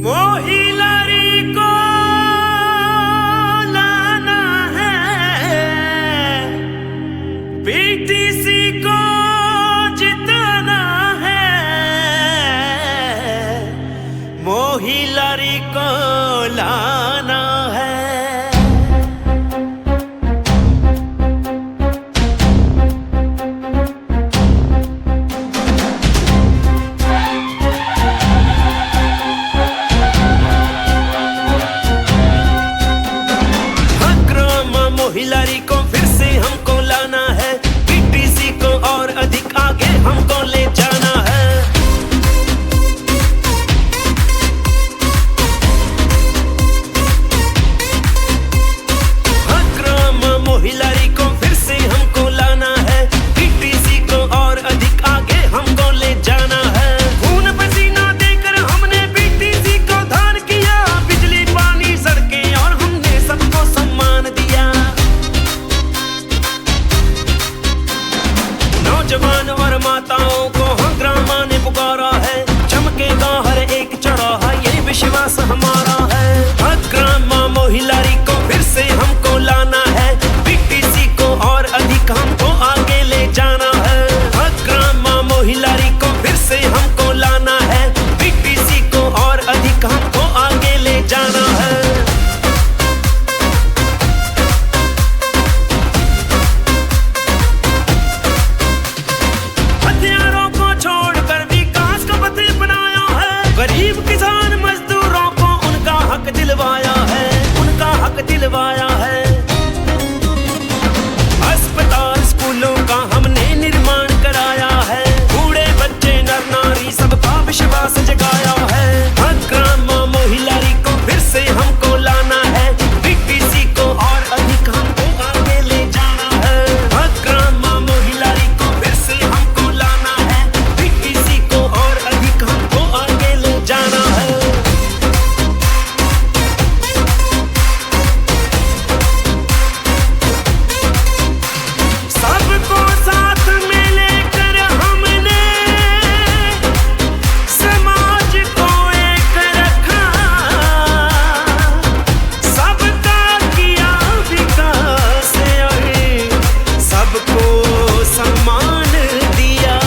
मोहिलारी को लाना है, बीटीसी को जिताना है, मोहिलारी को लाना है। मोहिलारी को फिर से हमको लाना है, बीटीसी को और अधिक आगे हमको ले जाना है। अक्रम मोहिलारी को फिर से हमको लाना है, बीटीसी को और अधिक आगे हमको ले जाना है। खून पसीना देकर हमने बीटीसी को धान किया, बिजली पानी सड़कें और हमने सबको सम्मान दिया। नौजवान और माताओं को हंगामा ने पुकारा है, चमकेगा हर एक चौराहा ये विश्वास हमारा है। हंगामा मोहिलारी को फिर से हमको लाना है, बीटीसी को और अधिक हमको आगे ले जाना है। हंगामा मोहिलारी को फिर से हमको लाना है, बीटीसी को और अधिक हमको आगे ले जाना है। गरीब किसान मजदूरों को उनका हक दिलवाया है, उनका हक दिलवाया है। अस्पताल स्कूलों का हमने निर्माण कराया है, बूढ़े बच्चे नर नारी सबका विश्वास जगाया है। हंगामा मोहिलारी को फिर से हमको लाना है, बीटीसी को और अधिक हमको आगे ले जाना है। हंगामा मोहिलारी को फिर से हमको लाना है, बीटीसी को और अधिक हमको आगे ले जाना है। सबको साथ में लेकर हमने समाज को एक रखा, सबका किया विकास और सबको सम्मान दिया।